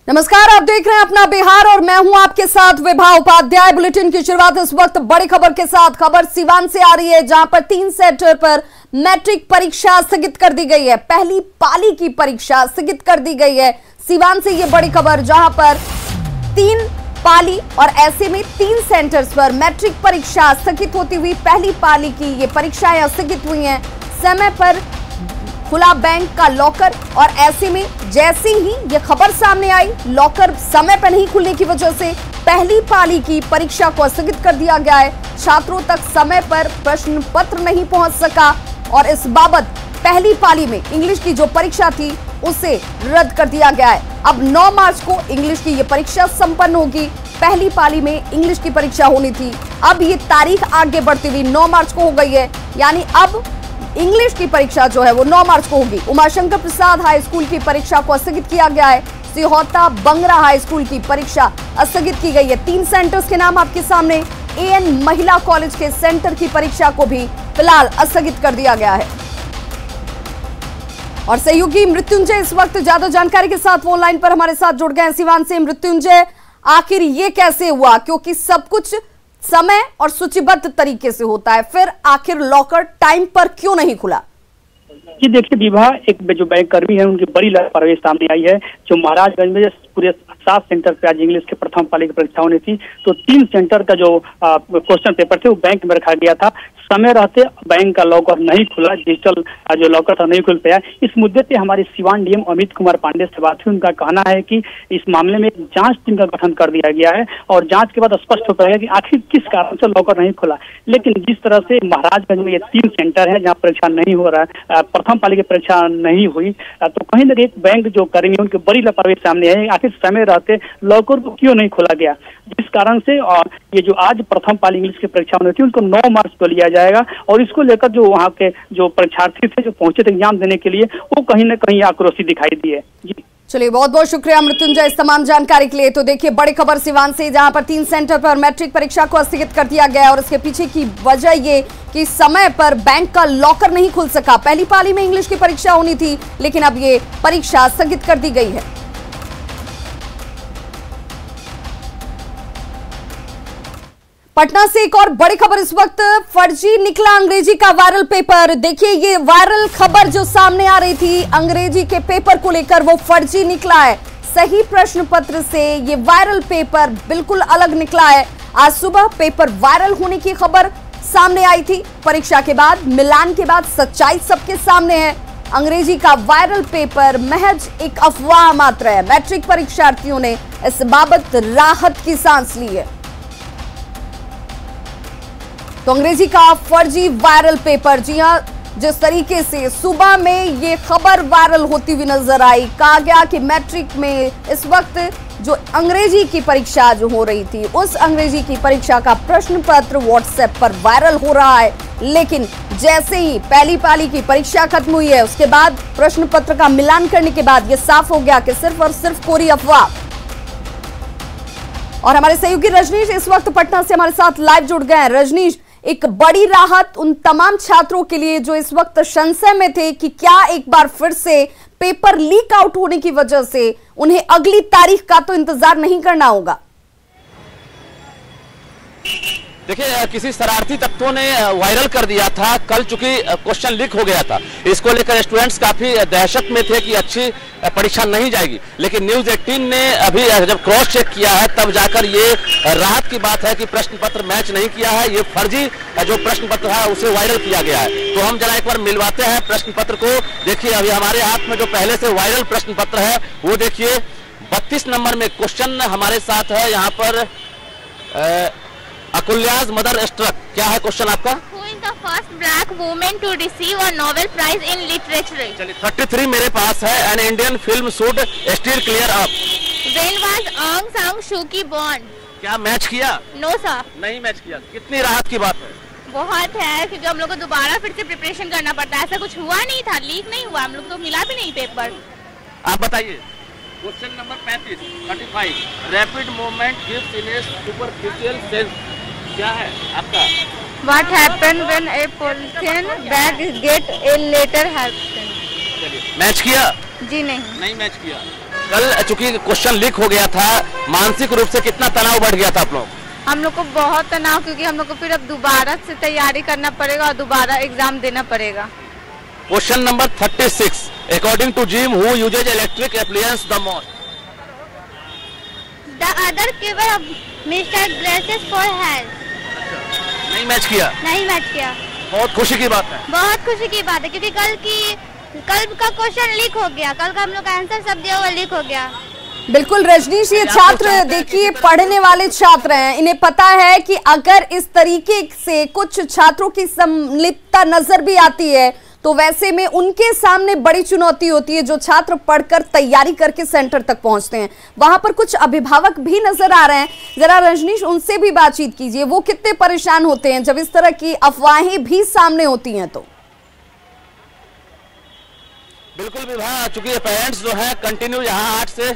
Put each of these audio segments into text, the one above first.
नमस्कार, आप देख रहे हैं अपना बिहार और मैं हूं आपके साथ विभा उपाध्याय। बुलेटिन की शुरुआत इस वक्त बड़ी खबर के साथ। खबर सीवान से आ रही है, जहां पर 3 सेंटर पर मैट्रिक परीक्षा स्थगित कर दी गई है। पहली पाली की परीक्षा स्थगित कर दी गई है। सीवान से ये बड़ी खबर, जहां पर 3 पाली और ऐसे में 3 सेंटर्स पर मैट्रिक परीक्षा स्थगित होती हुई पहली पाली की ये परीक्षाएं स्थगित हुई हैं। समय पर खुला बैंक का लॉकर और ऐसे में जैसे ही ये खबर सामने आई, लॉकर समय पर नहीं खुलने की वजह से पहली पाली की परीक्षा को स्थगित कर दिया गया है। छात्रों तक समय पर प्रश्न पत्र नहीं पहुंच सका और इस बाबत पहली पाली में इंग्लिश की जो परीक्षा थी उसे रद्द कर दिया गया है। अब 9 मार्च को इंग्लिश की ये परीक्षा संपन्न होगी। पहली पाली में इंग्लिश की परीक्षा होनी थी, अब ये तारीख आगे बढ़ती हुई 9 मार्च को हो गई है। यानी अब इंग्लिश की परीक्षा जो है वो 9 मार्च को होगी। उमाशंकर प्रसाद हाई स्कूल की परीक्षा को स्थगित किया गया है। सिहोता बंगरा हाई स्कूल की परीक्षा स्थगित की गई है। 3 सेंटर्स के नाम आपके सामने। एएन महिला कॉलेज के सेंटर की परीक्षा को भी फिलहाल स्थगित कर दिया गया है। और सहयोगी मृत्युंजय इस वक्त ज्यादा जानकारी के साथ ऑनलाइन पर हमारे साथ जुड़ गए हैं सीवान से। मृत्युंजय, आखिर ये कैसे हुआ, क्योंकि सब कुछ समय और सूचीबद्ध तरीके से होता है, फिर आखिर लॉकर टाइम पर क्यों नहीं खुला? जी देखिए विभा, एक जो बैंक कर्मी है उनकी बड़ी लापरवाही सामने आई है। जो महाराजगंज में पूरे 7 सेंटर पे आज इंग्लिश के प्रथम पाली की परीक्षा होनी थी, तो 3 सेंटर का जो क्वेश्चन पेपर थे वो बैंक में रखा गया था। समय रहते बैंक का लॉकर नहीं खुला, डिजिटल जो लॉकर था नहीं खुल पाया। इस मुद्दे पे हमारे सीवान डीएम अमित कुमार पांडे से बात हुई। उनका कहना है कि इस मामले में एक जांच टीम का गठन कर दिया गया है और जांच के बाद स्पष्ट हो पाएगा कि आखिर किस कारण से लॉकर नहीं खुला। लेकिन जिस तरह से महाराजगंज में ये 3 सेंटर है जहाँ परीक्षा नहीं हो रहा है, प्रथम पाली की परीक्षा नहीं हुई, तो कहीं ना कहीं बैंक जो कर्मी है उनकी बड़ी लापरवाही सामने है। आखिर समय रहते लॉकर को क्यों नहीं खोला गया, जिस कारण से और ये जो आज प्रथम पाली इंग्लिश की परीक्षा होनी थी उनको 9 मार्च को लिया जाएगा। और इसको लेकर जो वहाँ के जो परीक्षार्थी थे जो पहुंचे थे एग्जाम देने के लिए, वो कहीं ना कहीं आक्रोशित दिखाई दिए। जी चलिए, बहुत बहुत शुक्रिया मृत्युंजय इस तमाम जानकारी के लिए। तो देखिए, बड़ी खबर सीवान से, जहां पर 3 सेंटर पर मैट्रिक परीक्षा को स्थगित कर दिया गया और इसके पीछे की वजह ये कि समय पर बैंक का लॉकर नहीं खुल सका। पहली पाली में इंग्लिश की परीक्षा होनी थी, लेकिन अब ये परीक्षा स्थगित कर दी गई है। पटना से एक और बड़ी खबर इस वक्त, फर्जी निकला अंग्रेजी का वायरल पेपर। देखिए, ये वायरल खबर जो सामने आ रही थी अंग्रेजी के पेपर को लेकर, वो फर्जी निकला है। सही प्रश्न पत्र से ये वायरल पेपर बिल्कुल अलग निकला है। आज सुबह पेपर वायरल होने की खबर सामने आई थी। परीक्षा के बाद, मिलान के बाद सच्चाई सबके सामने है। अंग्रेजी का वायरल पेपर महज एक अफवाह मात्र है। मैट्रिक परीक्षार्थियों ने इस बाबत राहत की सांस ली है। तो अंग्रेजी का फर्जी वायरल पेपर, जी हां, जिस तरीके से सुबह में ये खबर वायरल होती हुई नजर आई, कहा गया कि मैट्रिक में इस वक्त जो अंग्रेजी की परीक्षा जो हो रही थी, उस अंग्रेजी की परीक्षा का प्रश्न पत्र व्हाट्सएप पर वायरल हो रहा है। लेकिन जैसे ही पहली पाली की परीक्षा खत्म हुई है, उसके बाद प्रश्न पत्र का मिलान करने के बाद यह साफ हो गया कि सिर्फ और सिर्फ कोरी अफवाह। और हमारे सहयोगी रजनीश इस वक्त पटना से हमारे साथ लाइव जुड़ गए हैं। रजनीश, एक बड़ी राहत उन तमाम छात्रों के लिए जो इस वक्त संशय में थे कि क्या एक बार फिर से पेपर लीक आउट होने की वजह से उन्हें अगली तारीख का तो इंतजार नहीं करना होगा। देखिए, किसी शरारती तत्वों ने वायरल कर दिया था कल, चूंकि क्वेश्चन लीक हो गया था। इसको लेकर स्टूडेंट्स काफी दहशत में थे कि अच्छी परीक्षा नहीं जाएगी। लेकिन न्यूज 18 ने अभी जब क्रॉस चेक किया है, तब जाकर ये राहत की बात है कि प्रश्न पत्र मैच नहीं किया है। ये फर्जी जो प्रश्न पत्र है उसे वायरल किया गया है। तो हम जरा एक बार मिलवाते हैं प्रश्न पत्र को। देखिए, अभी हमारे हाथ में जो पहले से वायरल प्रश्न पत्र है वो देखिए, 32 नंबर में क्वेश्चन हमारे साथ है। यहाँ पर अकुल्याज मदर स्ट्रक, क्या है क्वेश्चन आपका? Who is the first black woman to receive a Nobel Prize in Literature? चलिए, 33 मेरे पास है। An Indian film should steel clear up. When was Aung San Suu Kyi born? क्या मैच किया? No sir. नहीं match किया। कितनी राहत की बात है? बहुत है, क्योंकि हम लोग को दोबारा फिर से प्रिपरेशन करना पड़ता है। ऐसा कुछ हुआ नहीं था, लीक नहीं हुआ, हम लोग तो मिला भी नहीं पेपर। आप बताइए। Question number 35 rapid movement gives इन ए सुपरफिशियल सेंस, क्या है आपका? What happened when a polythene bag get a later happen? चलिए, मैच किया? जी नहीं। नहीं मैच किया। कल चूंकि क्वेश्चन लीक हो गया था, मानसिक रूप से कितना तनाव बढ़ गया था आप लोग? हम लोग को बहुत तनाव, क्योंकि हम लोग को फिर अब दोबारा से तैयारी करना पड़ेगा और दोबारा एग्जाम देना पड़ेगा। Question number 36, according to Jim who uses electric appliance the most? The other giver Mr. Glasses for health. नहीं मैच किया? नहीं मैच किया। बहुत खुशी की बात है। बहुत खुशी की बात है, क्योंकि कल का क्वेश्चन लीक हो गया, कल का हम लोग का आंसर सब दिया हुआ लीक हो गया। बिल्कुल रजनीश, ये छात्र देखिए पढ़ने वाले छात्र हैं, इन्हें पता है कि अगर इस तरीके से कुछ छात्रों की संलिप्तता नजर भी आती है तो वैसे में उनके सामने बड़ी चुनौती होती है। जो छात्र पढ़कर तैयारी करके सेंटर तक पहुंचते हैं, वहां पर कुछ अभिभावक भी नजर आ रहे हैं। जरा रजनीश उनसे भी बातचीत कीजिए, वो कितने परेशान होते हैं जब इस तरह की अफवाहें भी सामने होती हैं। तो बिल्कुल विभा, चूंकि पेरेंट्स जो है कंटिन्यू यहाँ 8 से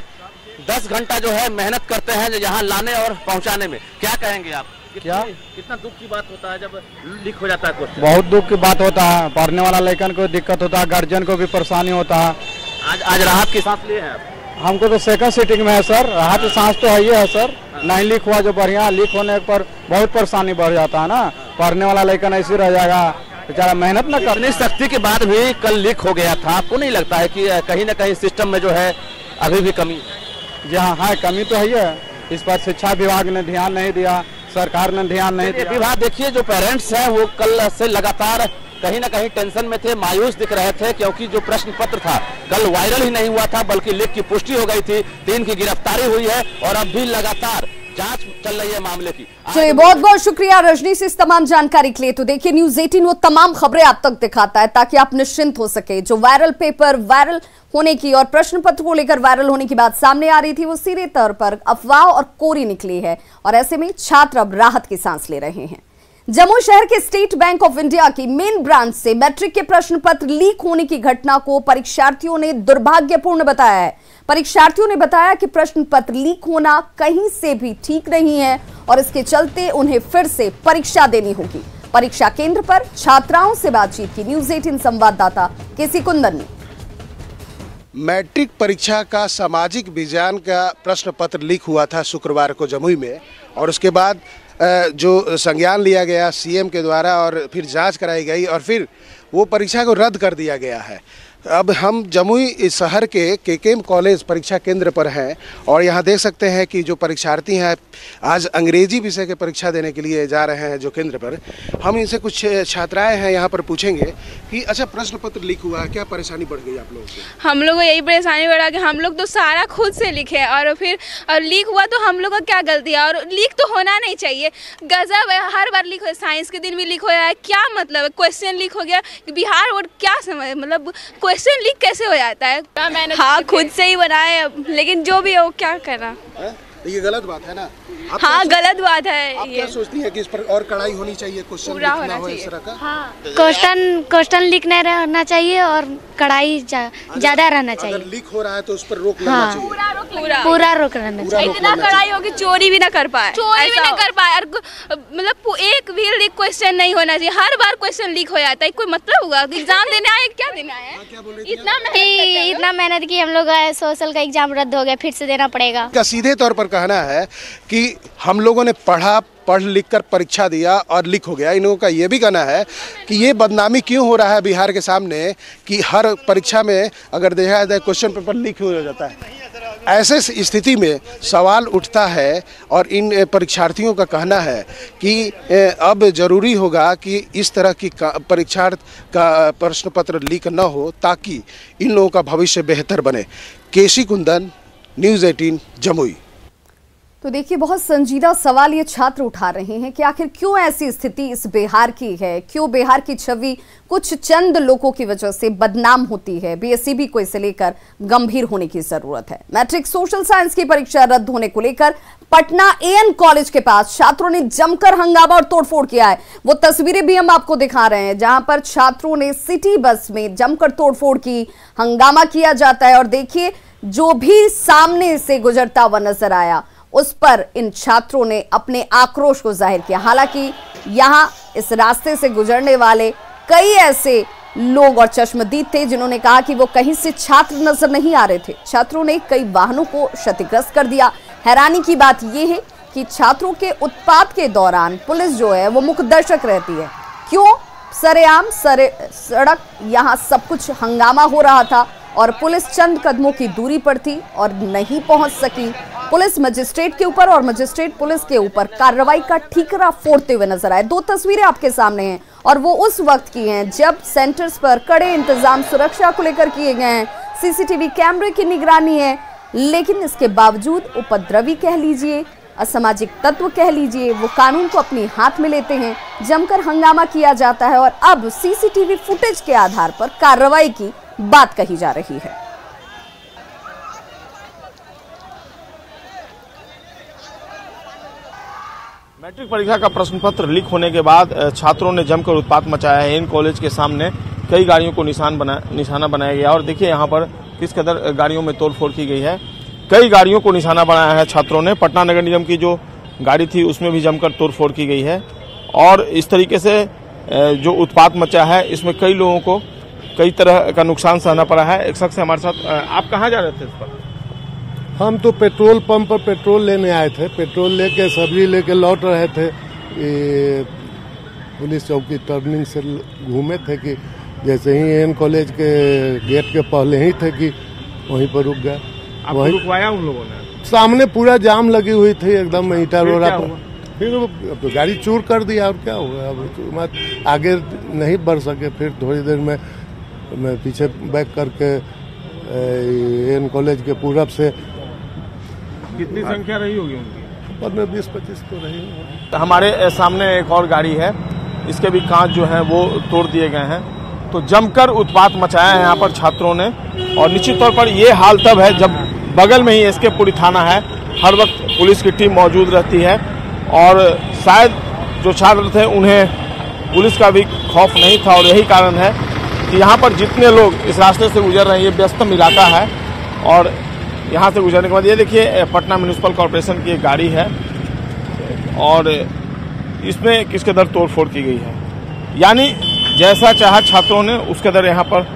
10 घंटा जो है मेहनत करते हैं यहाँ लाने और पहुँचाने में, क्या कहेंगे आप? कितना दुख की बात होता है जब लीक हो जाता है क्वेश्चन? बहुत दुख की बात होता है, पढ़ने वाला लड़कन को दिक्कत होता है, गार्जियन को भी परेशानी होता है। आज राहत की सांस लिए हैं? हमको तो सेकंड सीटिंग में है सर, राहत की सांस तो है ही है सर। नहीं लीक हुआ जो बढ़िया, लीक होने पर बहुत परेशानी बढ़ जाता है ना, पढ़ने वाला लड़कन ऐसे रह जाएगा, बेचारा मेहनत न करने सख्ती के बाद भी कल लीक हो गया था। आपको नहीं लगता है कि कहीं ना कहीं सिस्टम में जो है अभी भी कमी? जी हाँ, कमी तो है ही है। इस पर शिक्षा विभाग ने ध्यान नहीं दिया, सरकार ने ध्यान नहीं दिया। विभाग देखिए, जो पेरेंट्स हैं वो कल से लगातार कहीं ना कहीं टेंशन में थे, मायूस दिख रहे थे, क्योंकि जो प्रश्न पत्र था कल वायरल ही नहीं हुआ था बल्कि लीक की पुष्टि हो गई थी। 3 की गिरफ्तारी हुई है और अब भी लगातार जांच चल रही है मामले की। चलिए, बहुत बहुत शुक्रिया रजनीश इस तमाम जानकारी के लिए। तो देखिए, न्यूज़ 18 वो तमाम खबरें आप तक दिखाता है ताकि आप निश्चिंत हो सके। जो वायरल पेपर वायरल होने की और प्रश्न पत्र को लेकर वायरल होने की बात सामने आ रही थी, वो सीधे तौर पर अफवाह और कोरी निकली है और ऐसे में छात्र अब राहत की सांस ले रहे हैं। जम्मू शहर के स्टेट बैंक ऑफ इंडिया की मेन ब्रांच से मैट्रिक के प्रश्न पत्र लीक होने की घटना को परीक्षार्थियों ने दुर्भाग्यपूर्ण बताया है। परीक्षार्थियों ने बताया कि प्रश्न पत्र लीक होना कहीं से भी ठीक नहीं है और इसके चलते उन्हें फिर से परीक्षा देनी होगी। परीक्षा केंद्र पर छात्राओं से बातचीत की न्यूज़ 18 संवाददाता केसी कुंदन ने। मैट्रिक परीक्षा का सामाजिक विज्ञान का प्रश्न पत्र लीक हुआ था शुक्रवार को जमुई में, और उसके बाद जो संज्ञान लिया गया सीएम के द्वारा और फिर जांच कराई गई और फिर वो परीक्षा को रद्द कर दिया गया है। अब हम जमुई शहर के केकेएम कॉलेज परीक्षा केंद्र पर हैं और यहाँ देख सकते हैं कि जो परीक्षार्थी हैं आज अंग्रेजी विषय की परीक्षा देने के लिए जा रहे हैं जो केंद्र पर। हम इनसे कुछ छात्राएं हैं यहाँ पर पूछेंगे कि अच्छा प्रश्न पत्र लीक हुआ है, क्या परेशानी बढ़ गई आप लोगों को? हम लोग को यही परेशानी बढ़ा कि हम लोग तो सारा खुद से लिखे और फिर लीक हुआ तो हम लोग का क्या गलती है, और लीक तो होना नहीं चाहिए। गजब है, हर बार लीक हो, साइंस के दिन भी लीक हो रहा है, क्या मतलब है? क्वेश्चन लीक हो गया, बिहार बोर्ड क्या समझ, मतलब क्वेश्चन लीक कैसे हो जाता है? हाँ, खुद से ही बनाए, लेकिन जो भी हो क्या करना, ये गलत बात है ना? हाँ गलत बात है। आप क्या सोचती हैं कि इस पर और कड़ाई होनी चाहिए, क्वेश्चन पूरा लीक ना होना हो इस तरह का? हाँ, क्वेश्चन लीक नहीं रहना चाहिए और कड़ाई ज्यादा रहना चाहिए। अगर लीक हो रहा है तो उस पर रोक लगना चाहिए, पूरा रोक रहना चाहिए। इतना कड़ाई हो कि चोरी भी ना कर पाए, और मतलब एक भी लीक क्वेश्चन नहीं होना चाहिए। हर बार क्वेश्चन लीक हो जाता है, कोई मतलब होगा? एग्जाम देने आए, क्या देने आए? इतना मेहनत की हम लोग सोशल का एग्जाम रद्द हो गया, फिर से देना पड़ेगा। का सीधे तौर पर कहना है कि हम लोगों ने पढ़ लिख कर परीक्षा दिया और लीक हो गया। इन लोगों का ये भी कहना है कि ये बदनामी क्यों हो रहा है बिहार के सामने कि हर परीक्षा में अगर देखा जाए क्वेश्चन पेपर लीक हो जाता है। ऐसे स्थिति में सवाल उठता है और इन परीक्षार्थियों का कहना है कि अब जरूरी होगा कि इस तरह की परीक्षार्थ का प्रश्न पत्र लीक न हो ताकि इन लोगों का भविष्य बेहतर बने। केसी कुंदन, न्यूज़ 18 जमुई। तो देखिए, बहुत संजीदा सवाल ये छात्र उठा रहे हैं कि आखिर क्यों ऐसी स्थिति इस बिहार की है, क्यों बिहार की छवि कुछ चंद लोगों की वजह से बदनाम होती है। बीएसईबी को इसे लेकर गंभीर होने की जरूरत है। मैट्रिक सोशल साइंस की परीक्षा रद्द होने को लेकर पटना एएन कॉलेज के पास छात्रों ने जमकर हंगामा और तोड़फोड़ किया है। वो तस्वीरें भी हम आपको दिखा रहे हैं जहां पर छात्रों ने सिटी बस में जमकर तोड़फोड़ की, हंगामा किया जाता है। और देखिए, जो भी सामने से गुजरता हुआ नजर आया उस पर इन छात्रों ने अपने आक्रोश को जाहिर किया। हालांकि यहां इस रास्ते से गुजरने वाले कई ऐसे लोग और चश्मदीद थे जिन्होंने कहा कि वो कहीं से छात्र नजर नहीं आ रहे थे। छात्रों ने कई वाहनों को क्षतिग्रस्त कर दिया। हैरानी की बात यह है कि छात्रों के उत्पात के दौरान पुलिस जो है वो मुख्य दर्शक रहती है। क्यों? सरेआम सड़क यहाँ सब कुछ हंगामा हो रहा था और पुलिस चंद कदमों की दूरी पर थी और नहीं पहुंच सकी। पुलिस मजिस्ट्रेट के ऊपर और मजिस्ट्रेट पुलिस के ऊपर कार्रवाई का ठीकरा फोड़ते हुए नजर आए। 2 तस्वीरें आपके सामने हैं और वो उस वक्त की हैं जब सेंटर्स पर कड़े इंतजाम सुरक्षा को लेकर किए गए हैं। सीसीटीवी कैमरे की निगरानी है, लेकिन इसके बावजूद उपद्रवी कह लीजिए, असामाजिक तत्व कह लीजिए, वो कानून को अपने हाथ में लेते हैं। जमकर हंगामा किया जाता है और अब सीसीटीवी फुटेज के आधार पर कार्रवाई की बात कही जा रही है। मैट्रिक परीक्षा का प्रश्न पत्र लीक होने के बाद छात्रों ने जमकर उत्पात मचाया है। इन कॉलेज के सामने कई गाड़ियों को निशाना बनाया गया और देखिए यहाँ पर किस कदर गाड़ियों में तोड़फोड़ की गई है। कई गाड़ियों को निशाना बनाया है छात्रों ने। पटना नगर निगम की जो गाड़ी थी उसमें भी जमकर तोड़फोड़ की गई है और इस तरीके से जो उत्पात मचा है इसमें कई लोगों को कई तरह का नुकसान सहना पड़ा है। एक शख्स हमारे साथ। आप कहाँ जा रहे थे इस पर? हम तो पेट्रोल पंप पर पेट्रोल लेने आए थे। पेट्रोल लेके सब्जी लेके लौट रहे थे। पुलिस चौकी टर्निंग से घूमे थे कि जैसे ही एन कॉलेज के गेट के पहले ही थे कि वहीं पर रुक गए। आपको रुकवाया उन लोगों ने? सामने पूरा जाम लगी हुई थी एकदम ईटा रोड़ा पर। फिर गाड़ी चूर कर दिया और क्या हुआ। अब आगे नहीं बढ़ सके। फिर थोड़ी देर में मैं पीछे बैक करके एन कॉलेज के पूरब से। कितनी संख्या रही होगी उनकी? 15-20-25 तो रही होगी। हमारे सामने एक और गाड़ी है, इसके भी कांच जो है वो तोड़ दिए गए हैं। तो जमकर उत्पात मचाया है यहाँ पर छात्रों ने और निश्चित तौर पर ये हाल तब है जब बगल में ही एसके पुरी थाना है। हर वक्त पुलिस की टीम मौजूद रहती है और शायद जो छात्र थे उन्हें पुलिस का भी खौफ नहीं था और यही कारण है कि यहाँ पर जितने लोग इस रास्ते से गुजर रहे हैं, ये व्यस्तम इलाका है और यहाँ से गुजरने के बाद ये देखिए पटना म्यूनिसिपल कॉर्पोरेशन की एक गाड़ी है और इसमें किस कदर तोड़फोड़ की गई है। यानी जैसा चाहा छात्रों ने उस कदर यहाँ पर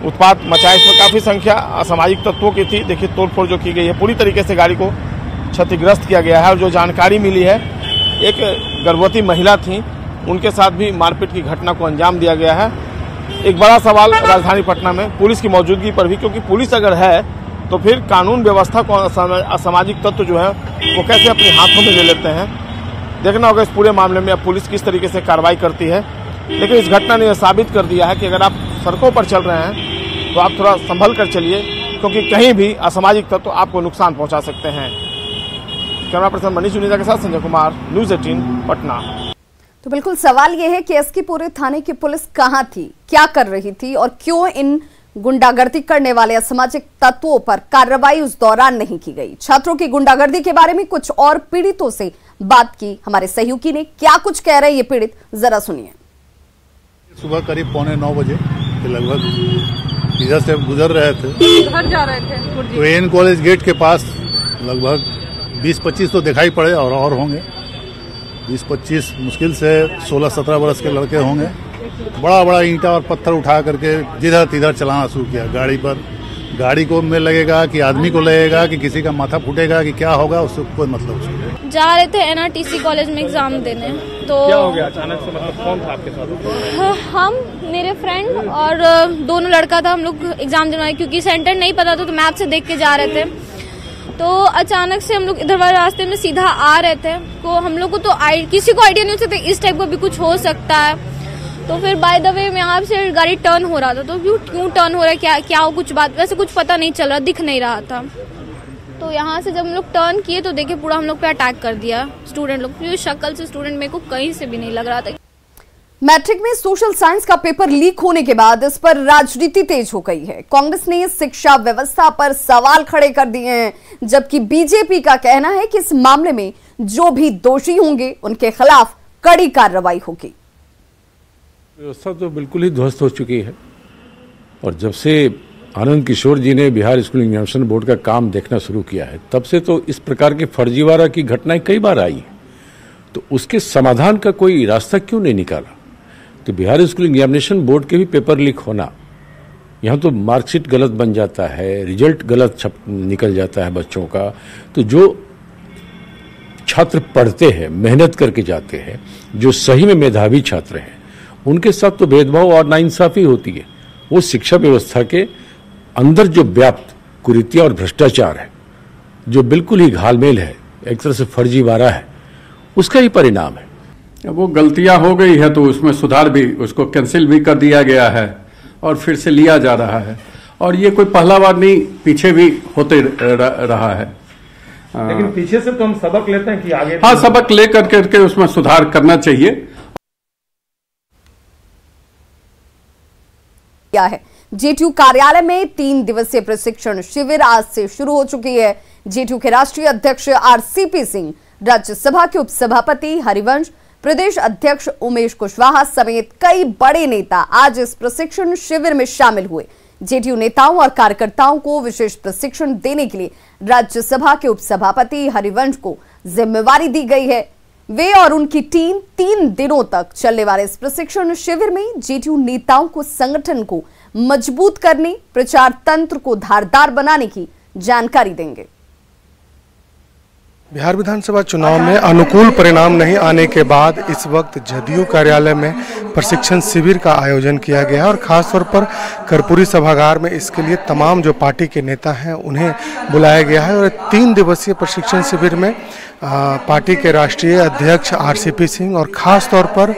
उत्पात मचाया। इसमें काफ़ी संख्या असामाजिक तत्वों की थी। देखिए तोड़फोड़ जो की गई है, पूरी तरीके से गाड़ी को क्षतिग्रस्त किया गया है और जो जानकारी मिली है एक गर्भवती महिला थी, उनके साथ भी मारपीट की घटना को अंजाम दिया गया है। एक बड़ा सवाल राजधानी पटना में पुलिस की मौजूदगी पर भी, क्योंकि पुलिस अगर है तो फिर कानून व्यवस्था को असामाजिक तत्व जो है वो कैसे अपने हाथों में ले लेते हैं। देखना होगा इस पूरे मामले में अब पुलिस किस तरीके से कार्रवाई करती है। लेकिन इस घटना ने यह साबित कर दिया है कि अगर आप सड़कों पर चल रहे हैं तो आप थोड़ा संभल कर चलिए, क्योंकि कहीं भी असामाजिक तत्व आपको नुकसान पहुंचा सकते हैं। कैमरा पर्सन मनीष जुनेजा के साथ संजय कुमार, न्यूज़ 18 पटना। तो बिल्कुल सवाल यह है कि एसके पुरी थाने की पुलिस कहां थी, क्या कर रही थी और क्यों इन गुंडागर्दी करने वाले असामाजिक तत्वों पर कार्रवाई उस दौरान नहीं की गई। छात्रों की गुंडागर्दी के बारे में कुछ और पीड़ितों से बात की हमारे सहयोगी ने। क्या कुछ कह रहे हैं ये पीड़ित, जरा सुनिए। सुबह करीब 8:45 बजे के लगभग इधर से गुजर रहे थे, घर जा रहे थे तो एन कॉलेज गेट के पास लगभग 20-25 तो दिखाई पड़े और होंगे। 20-25 मुश्किल से 16-17 वर्ष के लड़के होंगे। बड़ा बड़ा ईंटा और पत्थर उठा करके जिधर तिधर चलाना शुरू किया गाड़ी पर। गाड़ी को में लगेगा कि आदमी को लगेगा कि किसी का माथा फूटेगा कि क्या होगा, उससे कोई मतलब नहीं। जा रहे थे एनआरटीसी कॉलेज में एग्जाम देने, तो क्या हो गया अचानक से? मतलब कौन था आपके साथ? हम, मेरे फ्रेंड और दोनों लड़का था। हम लोग एग्जाम दिलवाए क्योंकि सेंटर नहीं पता था तो मैप से देख के जा रहे थे। तो अचानक से हम लोग इधर वाले रास्ते में सीधा आ रहे थे, तो हम लोग को तो किसी को आइडिया नहीं हो सकता इस टाइप का भी कुछ हो सकता है। तो फिर बाय द वे में यहाँ से गाड़ी टर्न हो रहा था, तो क्यों टर्न हो रहा है, क्या कुछ बात, वैसे कुछ पता नहीं चल रहा, दिख नहीं रहा था। तो यहाँ से जब हम लोग टर्न किए तो देखे पूरा हम लोग पे अटैक कर दिया स्टूडेंट लोग। शक्ल से स्टूडेंट मेरे को कहीं से भी नहीं लग रहा था। मैट्रिक में सोशल साइंस का पेपर लीक होने के बाद इस पर राजनीति तेज हो गई है। कांग्रेस ने शिक्षा व्यवस्था पर सवाल खड़े कर दिए हैं, जबकि बीजेपी का कहना है कि इस मामले में जो भी दोषी होंगे उनके खिलाफ कड़ी कार्रवाई होगी। व्यवस्था तो बिल्कुल ही ध्वस्त हो चुकी है और जब से आनंद किशोर जी ने बिहार स्कूल एग्जामिनेशन बोर्ड का काम देखना शुरू किया है तब से तो इस प्रकार की फर्जीवाड़ा की घटनाएं कई बार आई है। तो उसके समाधान का कोई रास्ता क्यों नहीं निकाला? तो बिहार स्कूल एग्जामिनेशन बोर्ड के भी पेपर लीक होना, यहाँ तो मार्कशीट गलत बन जाता है, रिजल्ट गलत निकल जाता है बच्चों का। तो जो छात्र पढ़ते हैं, मेहनत करके जाते हैं, जो सही में मेधावी छात्र हैं, उनके साथ तो भेदभाव और नाइंसाफी होती है। वो शिक्षा व्यवस्था के अंदर जो व्याप्त कुरीतियां और भ्रष्टाचार है, जो बिल्कुल ही घालमेल है, एक तरह से फर्जीवाड़ा है, उसका ही परिणाम है। वो गलतियां हो गई है तो उसमें सुधार भी, उसको कैंसिल भी कर दिया गया है और फिर से लिया जा रहा है। और ये कोई पहला बार नहीं, पीछे भी होते रहा है। लेकिन पीछे से तो हम सबक लेते हैं कि आगे, हाँ, सबक ले करके उसमें सुधार करना चाहिए। क्या है जेटीयू कार्यालय में 3 दिवसीय प्रशिक्षण शिविर आज से शुरू हो चुकी है। जेटीयू के राष्ट्रीय अध्यक्ष आरसीपी सिंह, राज्यसभा के उपसभापति हरिवंश, प्रदेश अध्यक्ष उमेश कुशवाहा समेत कई बड़े नेता आज इस प्रशिक्षण शिविर में शामिल हुए। जेटीयू नेताओं और कार्यकर्ताओं को विशेष प्रशिक्षण देने के लिए राज्यसभा के उपसभापति हरिवंश को जिम्मेवारी दी गई है। वे और उनकी टीम 3 दिनों तक चलने वाले इस प्रशिक्षण शिविर में जेटीयू नेताओं को संगठन को मजबूत करने, प्रचार तंत्र को धारदार बनाने की जानकारी देंगे। बिहार विधानसभा चुनाव में अनुकूल परिणाम नहीं आने के बाद इस वक्त जदयू कार्यालय में प्रशिक्षण शिविर का आयोजन किया गया है और खासतौर पर कर्पूरी सभागार में इसके लिए तमाम जो पार्टी के नेता हैं उन्हें बुलाया गया है। और 3 दिवसीय प्रशिक्षण शिविर में पार्टी के राष्ट्रीय अध्यक्ष आरसीपी सिंह और खास तौर पर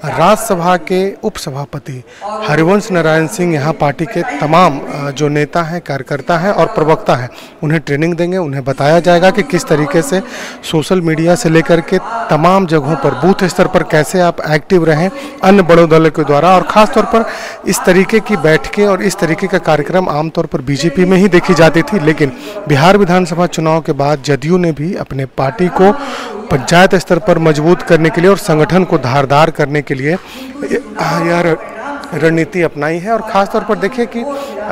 राज्यसभा के उपसभापति हरिवंश नारायण सिंह यहाँ पार्टी के तमाम जो नेता हैं, कार्यकर्ता हैं और प्रवक्ता हैं उन्हें ट्रेनिंग देंगे। उन्हें बताया जाएगा कि किस तरीके से सोशल मीडिया से लेकर के तमाम जगहों पर बूथ स्तर पर कैसे आप एक्टिव रहें अन्य बड़ों दलों के द्वारा। और ख़ास तौर पर इस तरीके की बैठकें और इस तरीके का कार्यक्रम आमतौर पर बीजेपी में ही देखी जाती थी, लेकिन बिहार विधानसभा चुनाव के बाद जदयू ने भी अपने पार्टी को पंचायत स्तर पर मजबूत करने के लिए और संगठन को धारदार करने के लिए यह रणनीति अपनाई है। और ख़ास तौर पर देखिए कि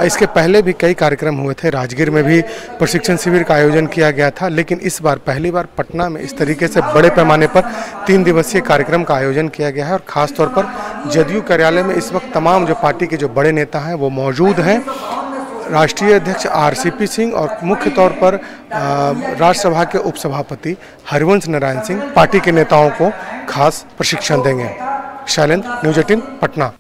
इसके पहले भी कई कार्यक्रम हुए थे, राजगीर में भी प्रशिक्षण शिविर का आयोजन किया गया था, लेकिन इस बार पहली बार पटना में इस तरीके से बड़े पैमाने पर 3 दिवसीय कार्यक्रम का आयोजन किया गया है। और ख़ास तौर पर जदयू कार्यालय में इस वक्त तमाम जो पार्टी के जो बड़े नेता हैं वो मौजूद हैं। राष्ट्रीय अध्यक्ष आरसीपी सिंह और मुख्य तौर पर राज्यसभा के उपसभापति हरिवंश नारायण सिंह पार्टी के नेताओं को खास प्रशिक्षण देंगे। शैलेंद्र, न्यूज़ 18 पटना।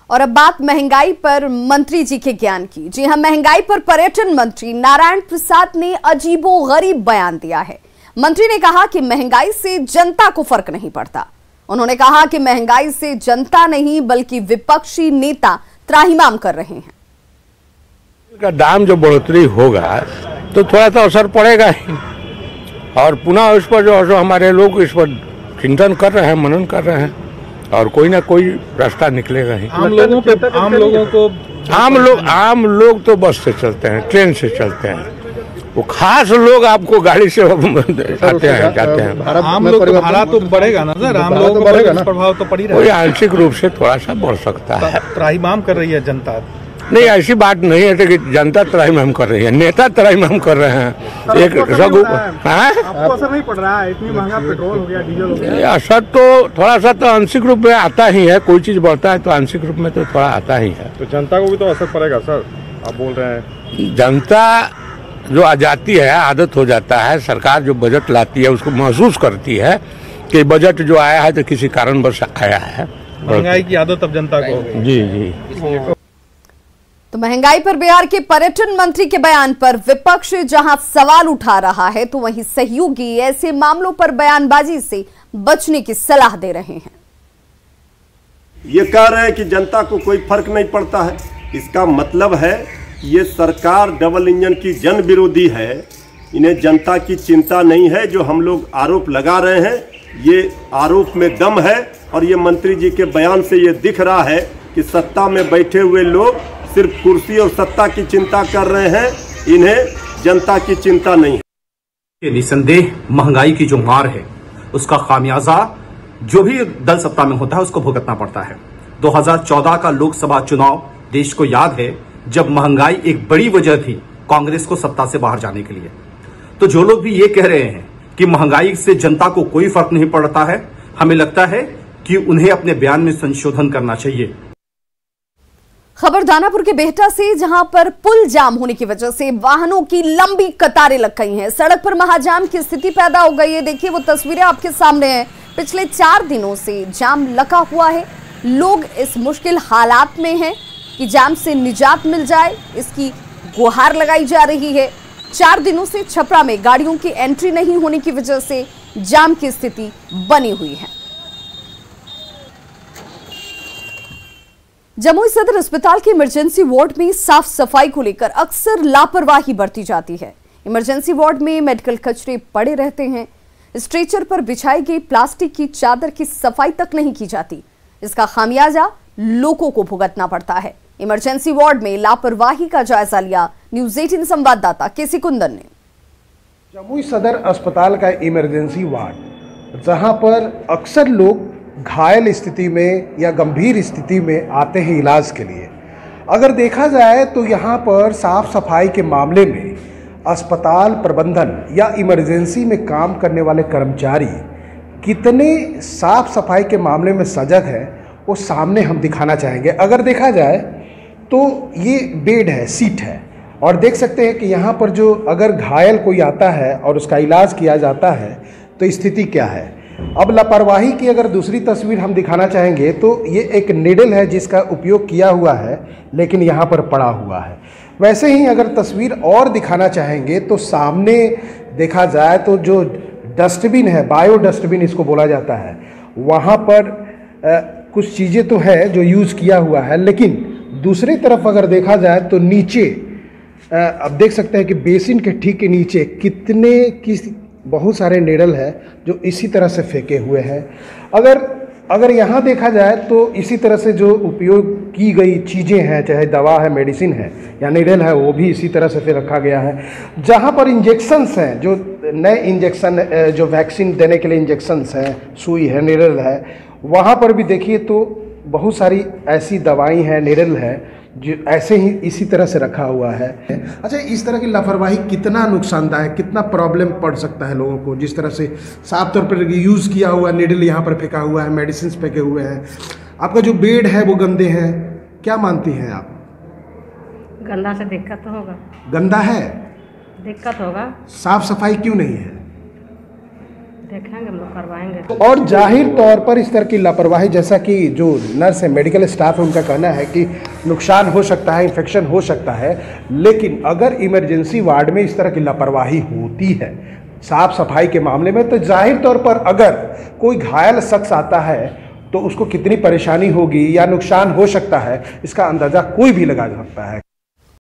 और अब बात महंगाई पर मंत्री जी के ज्ञान की। जी हां, महंगाई पर पर्यटन मंत्री नारायण प्रसाद ने अजीबोगरीब बयान दिया है। मंत्री ने कहा कि महंगाई से जनता को फर्क नहीं पड़ता। उन्होंने कहा कि महंगाई से जनता नहीं बल्कि विपक्षी नेता त्राहिमाम कर रहे हैं। का दाम जो बढ़ोतरी होगा तो थोड़ा सा असर पड़ेगा ही, और पुनः उस पर जो हमारे लोग इस पर चिंतन कर रहे हैं, मनन कर रहे हैं, और कोई ना कोई रास्ता निकलेगा ही। आम लोग तो बस से चलते हैं, ट्रेन से चलते हैं, वो खास लोग आपको गाड़ी से आते हैं जाते हैं। आम लोग तो भाड़ा तो बढ़ेगा ना सर, आम लोगों को बढ़ेगा ना, प्रभाव तो पड़ ही रहा है। आंशिक रूप से थोड़ा सा बढ़ सकता है। त्राहिमाम कर रही है जनता। नहीं, ऐसी बात नहीं है कि जनता त्राहिमाम कर रही है, नेता त्राहिमाम कर रहे हैं। एक आपको असर नहीं पड़ रहा है? इतनी महंगा पेट्रोल हो गया, डीजल हो गया। असर तो थोड़ा सा तो आंशिक रूप में आता ही है। कोई चीज बढ़ता है तो आंशिक रूप में तो थोड़ा आता ही है। तो जनता को भी तो असर पड़ेगा सर, आप बोल रहे हैं। जनता जो आ जाती है, आदत हो जाता है, सरकार जो बजट लाती है उसको महसूस करती है कि बजट जो आया है तो किसी कारणवश आया है। महंगाई की आदत अब जनता को हो गई। जी। तो महंगाई पर बिहार के पर्यटन मंत्री के बयान पर विपक्ष जहां सवाल उठा रहा है तो वहीं सहयोगी ऐसे मामलों पर बयानबाजी से बचने की सलाह दे रहे हैं। ये कह रहे हैं कि जनता को कोई फर्क नहीं पड़ता है, इसका मतलब है ये सरकार डबल इंजन की जन विरोधी है। इन्हें जनता की चिंता नहीं है। जो हम लोग आरोप लगा रहे हैं ये आरोप में दम है, और ये मंत्री जी के बयान से ये दिख रहा है कि सत्ता में बैठे हुए लोग सिर्फ कुर्सी और सत्ता की चिंता कर रहे हैं, इन्हें जनता की चिंता नहीं है। निसंदेह महंगाई की जो मार है उसका खामियाजा जो भी दल सत्ता में होता है उसको भुगतना पड़ता है। 2014 का लोकसभा चुनाव देश को याद है, जब महंगाई एक बड़ी वजह थी कांग्रेस को सत्ता से बाहर जाने के लिए। तो जो लोग भी ये कह रहे हैं कि महंगाई से जनता को कोई फर्क नहीं पड़ता है, हमें लगता है कि उन्हें अपने बयान में संशोधन करना चाहिए। खबर दानापुर के बेहटा से, जहां पर पुल जाम होने की वजह से वाहनों की लंबी कतारें लग गई हैं। सड़क पर महाजाम की स्थिति पैदा हो गई है। देखिए वो तस्वीरें आपके सामने हैं। पिछले 4 दिनों से जाम लगा हुआ है। लोग इस मुश्किल हालात में हैं कि जाम से निजात मिल जाए, इसकी गुहार लगाई जा रही है। 4 दिनों से छपरा में गाड़ियों की एंट्री नहीं होने की वजह से जाम की स्थिति बनी हुई है। जमुई सदर अस्पताल के इमरजेंसी वार्ड में साफ सफाई को लेकर अक्सर लापरवाही बरती जाती है। इमरजेंसी वार्ड में मेडिकल कचरे पड़े रहते हैं। स्ट्रेचर पर बिछाई गई प्लास्टिक की चादर की सफाई तक नहीं की जाती। इसका खामियाजा लोगों को भुगतना पड़ता है। इमरजेंसी वार्ड में लापरवाही का जायजा लिया न्यूज़ 18 संवाददाता केसी कुंदन ने। जमुई सदर अस्पताल का इमरजेंसी वार्ड, जहां पर अक्सर लोग घायल स्थिति में या गंभीर स्थिति में आते हैं इलाज के लिए। अगर देखा जाए तो यहाँ पर साफ सफाई के मामले में अस्पताल प्रबंधन या इमरजेंसी में काम करने वाले कर्मचारी कितने साफ सफाई के मामले में सजग है, वो सामने हम दिखाना चाहेंगे। अगर देखा जाए तो ये बेड है, सीट है, और देख सकते हैं कि यहाँ पर जो अगर घायल कोई आता है और उसका इलाज किया जाता है तो स्थिति क्या है। अब लापरवाही की अगर दूसरी तस्वीर हम दिखाना चाहेंगे तो ये एक निडल है जिसका उपयोग किया हुआ है, लेकिन यहाँ पर पड़ा हुआ है। वैसे ही अगर तस्वीर और दिखाना चाहेंगे तो सामने देखा जाए तो जो डस्टबिन है, बायो डस्टबिन इसको बोला जाता है, वहाँ पर कुछ चीज़ें तो है जो यूज़ किया हुआ है, लेकिन दूसरी तरफ अगर देखा जाए तो नीचे अब देख सकते हैं कि बेसिन के ठीक के नीचे कितने की बहुत सारे निडल है जो इसी तरह से फेंके हुए हैं। अगर यहाँ देखा जाए तो इसी तरह से जो उपयोग की गई चीज़ें हैं, चाहे दवा है, मेडिसिन है या निडल है, वो भी इसी तरह से फिर रखा गया है। जहाँ पर इंजेक्शन्स हैं, जो नए इंजेक्शन जो वैक्सीन देने के लिए इंजेक्शन्स हैं, सुई है, निडल है, वहाँ पर भी देखिए तो बहुत सारी ऐसी दवाई हैं, निडल है, जो ऐसे ही इसी तरह से रखा हुआ है। अच्छा, इस तरह की लापरवाही कितना नुकसानदायक, कितना प्रॉब्लम पड़ सकता है लोगों को। जिस तरह से साफ तौर पर यूज़ किया हुआ निडल यहाँ पर फेंका हुआ है, मेडिसिन फेंके हुए हैं, आपका जो बेड है वो गंदे हैं, क्या मानती हैं आप? गंदा से दिक्कत तो होगा। गंदा है, दिक्कत होगा। साफ सफाई क्यों नहीं है? देखेंगे, हम लोग करवाएंगे। और जाहिर तौर पर इस तरह की लापरवाही, जैसा कि जो नर्स है, मेडिकल स्टाफ है, उनका कहना है कि नुकसान हो सकता है, इन्फेक्शन हो सकता है, लेकिन अगर इमरजेंसी वार्ड में इस तरह की लापरवाही होती है साफ सफाई के मामले में, तो जाहिर तौर पर अगर कोई घायल शख्स आता है तो उसको कितनी परेशानी होगी या नुकसान हो सकता है, इसका अंदाज़ा कोई भी लगा सकता है।